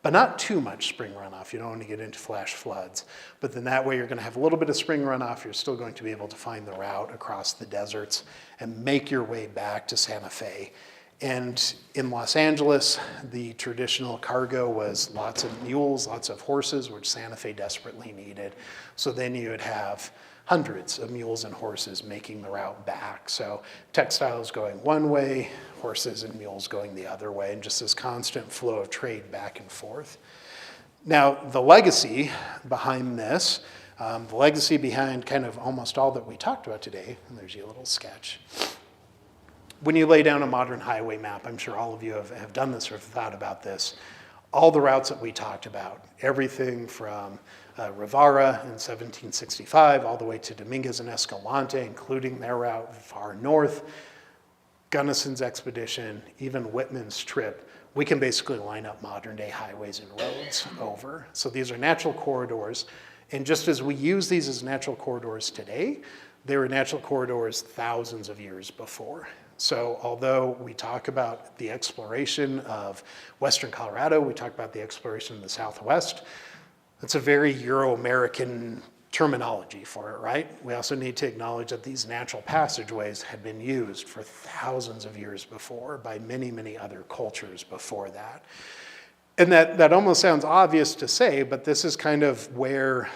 Speaker 1: but not too much spring runoff. You don't want to get into flash floods. But then that way you're going to have a little bit of spring runoff. You're still going to be able to find the route across the deserts and make your way back to Santa Fe. And in Los Angeles, the traditional cargo was lots of mules, lots of horses, which Santa Fe desperately needed. So then you would have hundreds of mules and horses making the route back. So textiles going one way, horses and mules going the other way, and just this constant flow of trade back and forth. Now, the legacy behind this, the legacy behind kind of almost all that we talked about today, and there's your little sketch. When you lay down a modern highway map, I'm sure all of you have done this or have thought about this, all the routes that we talked about, everything from Rivera in 1765 all the way to Dominguez and Escalante, including their route far north, Gunnison's expedition, even Whitman's trip, we can basically line up modern day highways and roads over. So these are natural corridors. And just as we use these as natural corridors today, they were natural corridors thousands of years before. So although we talk about the exploration of Western Colorado, we talk about the exploration of the Southwest, that's a very Euro-American terminology for it, right? We also need to acknowledge that these natural passageways had been used for thousands of years before by many, many other cultures before that. And that almost sounds obvious to say, but this is kind of where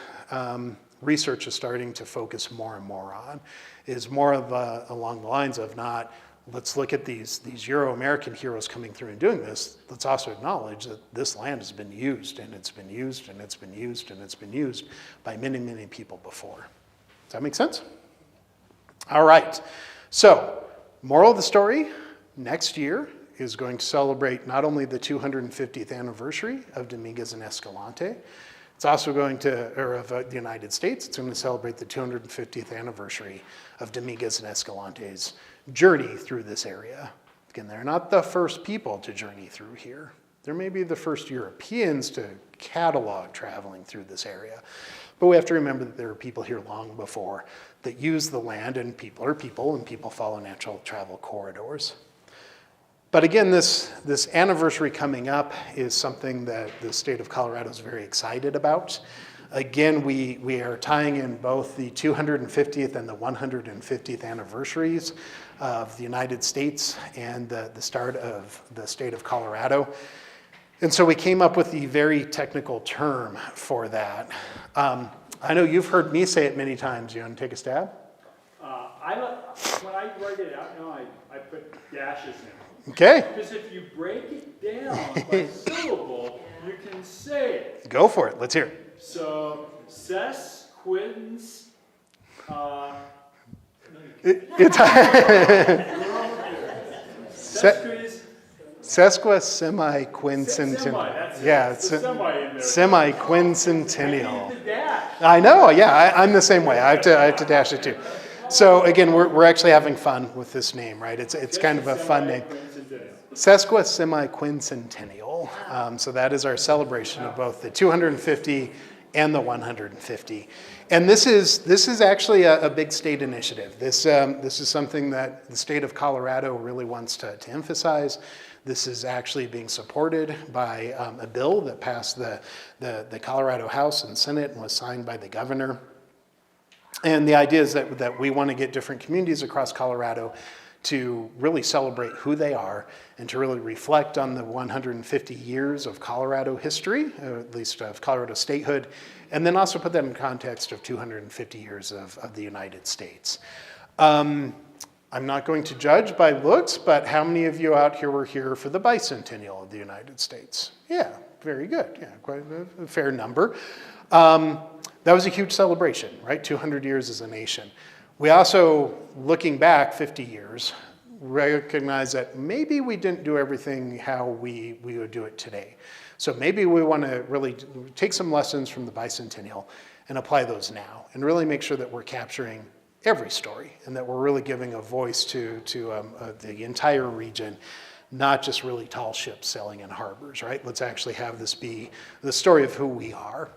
Speaker 1: research is starting to focus more and more on, is more of along the lines of not, let's look at these Euro-American heroes coming through and doing this. Let's also acknowledge that this land has been used, and it's been used, and it's been used, and it's been used by many, many people before. Does that make sense? All right. So, moral of the story, next year is going to celebrate not only the 250th anniversary of Dominguez and Escalante, it's also going to, or of the United States, it's going to celebrate the 250th anniversary of Dominguez and Escalante's journey through this area. Again, they're not the first people to journey through here. They're maybe the first Europeans to catalog traveling through this area. But we have to remember that there are people here long before that use the land, and people are people, and people follow natural travel corridors. But again, this anniversary coming up is something that the state of Colorado is very excited about. Again, we are tying in both the 250th and the 150th anniversaries of the United States and the start of the state of Colorado. And so we came up with the very technical term for that. I know you've heard me say it many times. You want to take a stab?
Speaker 2: When I write it out now, I put dashes in.
Speaker 1: Okay.
Speaker 2: Because if you break it down by syllable, you can say it.
Speaker 1: Go for it. Let's hear it.
Speaker 2: So, sesquins.
Speaker 1: Sesquisemiquincentennial. Yeah, it's semiquincentennial.
Speaker 2: Dash.
Speaker 1: I know. Yeah, I'm the same way. I have to dash it too. So again, we're actually having fun with this name, right? It's kind of a fun name. Sesquisemiquincentennial. So that is our celebration of both the 250 and the 150. And this is actually a big state initiative. This is something that the state of Colorado really wants to emphasize. This is actually being supported by a bill that passed the Colorado House and Senate and was signed by the governor. And the idea is that we want to get different communities across Colorado to really celebrate who they are and to really reflect on the 150 years of Colorado history, or at least of Colorado statehood, and then also put that in context of 250 years of the United States. I'm not going to judge by looks, but how many of you out here were here for the bicentennial of the United States? Yeah, very good. Yeah, quite a fair number. That was a huge celebration, right? 200 years as a nation. We also, looking back 50 years, recognize that maybe we didn't do everything how we would do it today. So maybe we want to really take some lessons from the bicentennial and apply those now, and really make sure that we're capturing every story, and that we're really giving a voice to the entire region, not just really tall ships sailing in harbors, right? Let's actually have this be the story of who we are.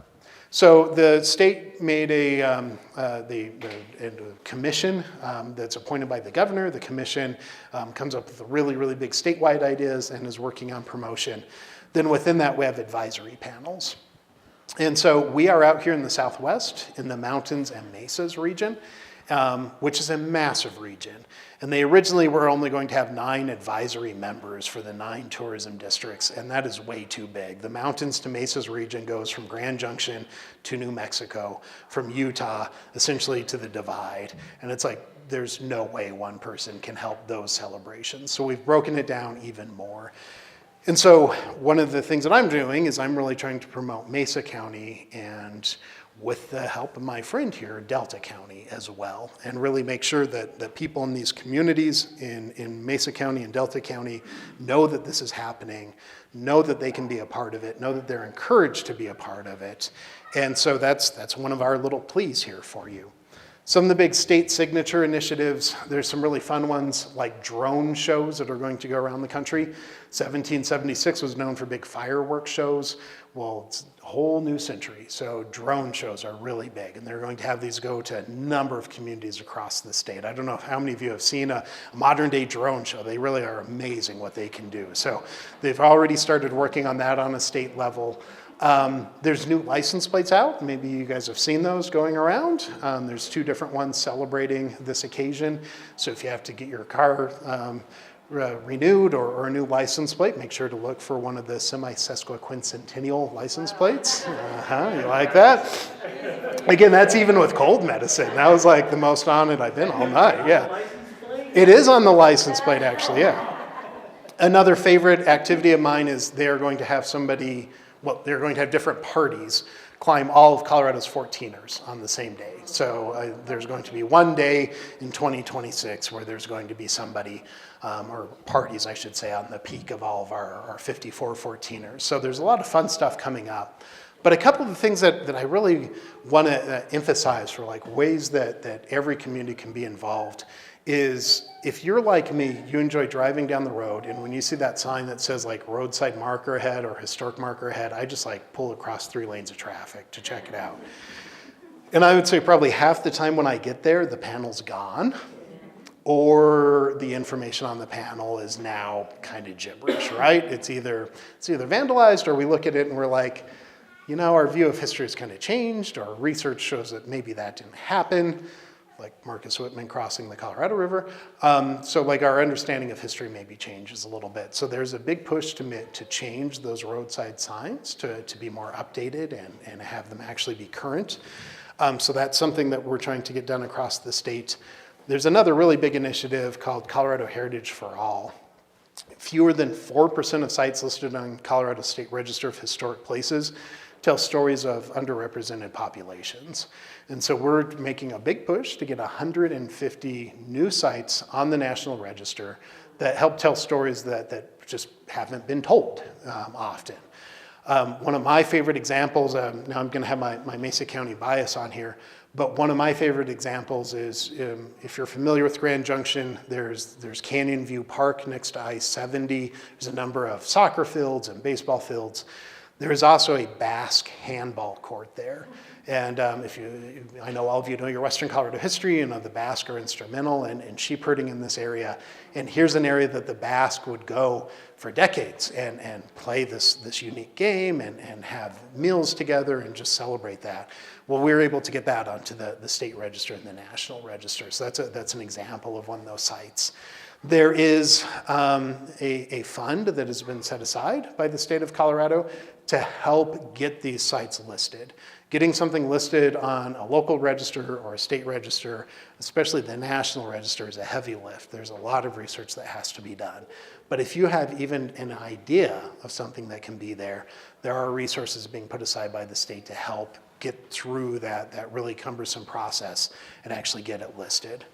Speaker 1: So the state made a commission that's appointed by the governor. The commission comes up with really, really big statewide ideas and is working on promotion. Then within that, we have advisory panels. And so we are out here in the Southwest, in the mountains and mesas region, which is a massive region. And they originally were only going to have 9 advisory members for the 9 tourism districts, and that is way too big. The mountains to mesas region goes from Grand Junction to New Mexico, from Utah essentially to the Divide. And it's like, there's no way one person can help those celebrations. So we've broken it down even more. And so one of the things that I'm doing is I'm really trying to promote Mesa County, and with the help of my friend here, Delta County as well, and really make sure that people in these communities in Mesa County and Delta County know that this is happening, know that they can be a part of it, know that they're encouraged to be a part of it. And so that's one of our little pleas here for you. Some of the big state signature initiatives, there's some really fun ones like drone shows that are going to go around the country. 1776 was known for big fireworks shows. Well, it's a whole new century, so drone shows are really big, and they're going to have these go to a number of communities across the state. I don't know how many of you have seen a modern day drone show. They really are amazing what they can do. So they've already started working on that on a state level. There's new license plates out. Maybe you guys have seen those going around. There's 2 different ones celebrating this occasion. So if you have to get your car renewed or a new license plate, make sure to look for one of the semi-sesquicentennial license plates. You like that? Again, that's even with cold medicine. That was like the most on it I've been all night, yeah. It is on the license plate, actually, yeah. Another favorite activity of mine is they're going to have somebody, well, they're going to have different parties climb all of Colorado's 14ers on the same day. So there's going to be one day in 2026 where there's going to be somebody, or parties, I should say, on the peak of all of our 54 14ers. So there's a lot of fun stuff coming up. But a couple of the things that I really want to emphasize for like ways that every community can be involved is, if you're like me, you enjoy driving down the road, and when you see that sign that says like roadside marker ahead or historic marker ahead, I just like pull across 3 lanes of traffic to check it out. And I would say probably half the time when I get there, the panel's gone, or the information on the panel is now kind of gibberish, right? It's either vandalized, or we look at it and we're like, you know, our view of history has kind of changed, or research shows that maybe that didn't happen, like Marcus Whitman crossing the Colorado River. So like our understanding of history maybe changes a little bit. So there's a big push to change those roadside signs to be more updated and have them actually be current. So that's something that we're trying to get done across the state. There's another really big initiative called Colorado Heritage for All. Fewer than 4% of sites listed on Colorado State Register of Historic Places tell stories of underrepresented populations. And so we're making a big push to get 150 new sites on the National Register that help tell stories that just haven't been told often. One of my favorite examples, now I'm gonna have my Mesa County bias on here, but one of my favorite examples is, if you're familiar with Grand Junction, there's Canyon View Park next to I-70. There's a number of soccer fields and baseball fields. There is also a Basque handball court there. And I know all of you know your Western Colorado history, you know the Basque are instrumental in sheep herding in this area. And here's an area that the Basque would go for decades and play this unique game and have meals together and just celebrate that. Well, we were able to get that onto the state register and the national register. So that's an example of one of those sites. There is a fund that has been set aside by the state of Colorado to help get these sites listed. Getting something listed on a local register or a state register, especially the national register, is a heavy lift. There's a lot of research that has to be done. But if you have even an idea of something that can be there, there are resources being put aside by the state to help get through that really cumbersome process and actually get it listed.